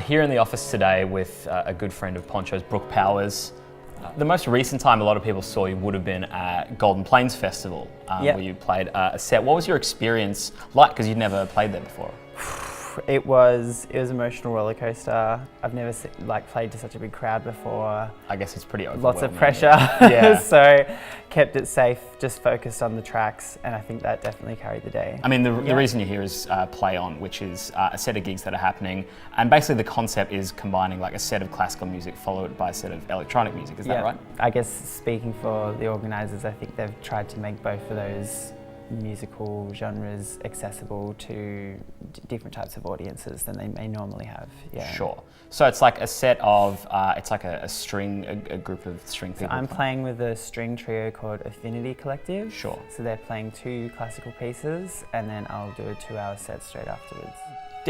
Here in the office today with a good friend of Poncho's, Brooke Powers. The most recent time a lot of people saw you would have been at Golden Plains Festival, where you played a set. What was your experience like? Because you'd never played there before. It was an emotional roller coaster. I've never played to such a big crowd before. I guess it's pretty overwhelming. Lots of pressure. Yeah. So kept it safe, just focused on the tracks, and I think that definitely carried the day. I mean, the reason you're here is Play On, which is a set of gigs that are happening, and basically the concept is combining like a set of classical music followed by a set of electronic music. Is that right? I guess speaking for the organisers, I think they've tried to make both of those musical genres accessible to different types of audiences than they may normally have. Yeah. Sure. So it's like a set of, it's like a group of string people. So I'm playing with a string trio called Affinity Collective. Sure. So they're playing 2 classical pieces, and then I'll do a 2-hour set straight afterwards.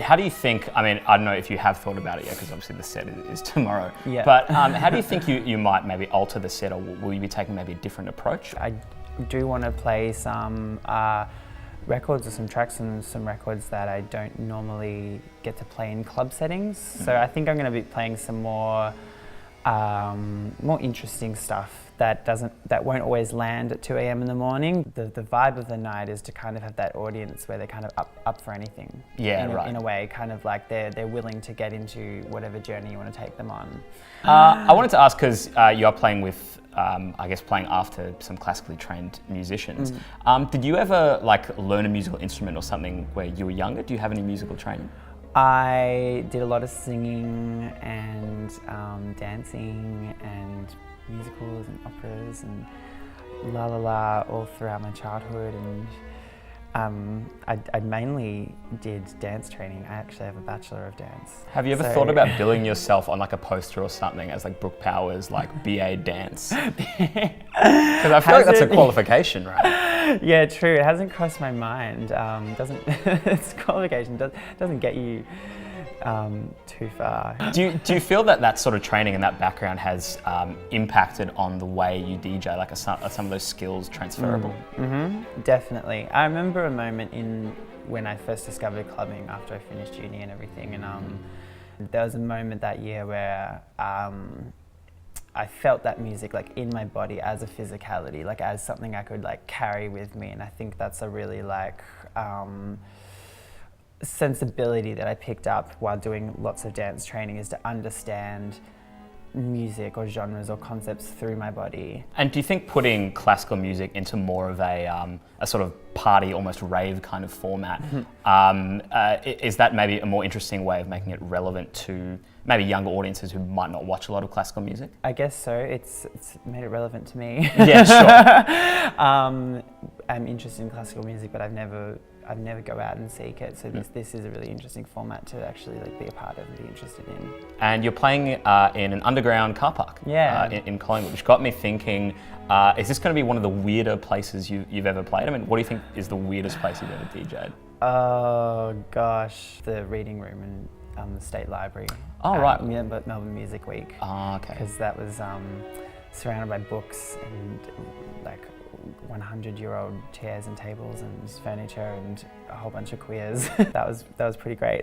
How do you think, I mean, I don't know if you have thought about it yet, because obviously the set is tomorrow, yeah. But how do you think you might maybe alter the set, or will you be taking maybe a different approach? I do want to play some records or some tracks and some records that I don't normally get to play in club settings. Mm-hmm. So I think I'm going to be playing some more interesting stuff that won't always land at 2 a.m. in the morning. The vibe of the night is to kind of have that audience where they're kind of up for anything. Yeah, right. In a way, kind of like they're willing to get into whatever journey you want to take them on. I wanted to ask, because you are playing with, I guess playing after some classically trained musicians. Did you ever learn a musical instrument or something where you were younger? Do you have any musical training? I did a lot of singing and dancing and musicals and operas and la la la all throughout my childhood, and I mainly did dance training. I actually have a Bachelor of Dance. Have you ever thought about billing yourself on like a poster or something as like Brooke Powers, like BA Dance? Because I feel like that's a qualification, right? Yeah, true. It hasn't crossed my mind. It's qualification doesn't get you too far. Do you feel that sort of training and that background has impacted on the way you DJ? Like, are some of those skills transferable? Mm-hmm. Definitely. I remember a moment when I first discovered clubbing after I finished uni and everything, and there was a moment that year where I felt that music like in my body as a physicality, like as something I could like carry with me, and I think that's a really sensibility that I picked up while doing lots of dance training, is to understand music or genres or concepts through my body. And do you think putting classical music into more of a sort of party, almost rave kind of format, is that maybe a more interesting way of making it relevant to maybe younger audiences who might not watch a lot of classical music? I guess so. It's made it relevant to me. Yeah, sure. I'm interested in classical music, but I've never go out and seek it, so this is a really interesting format to actually be a part of and be interested in. And you're playing in an underground car park in Collingwood, which got me thinking, is this going to be one of the weirder places you've ever played? I mean, what do you think is the weirdest place you've ever DJ'd? Oh gosh, the reading room in the State Library. Oh right. Melbourne Music Week. Oh, okay. Because that was surrounded by books and 100-year-old chairs and tables and furniture and a whole bunch of queers. That was pretty great.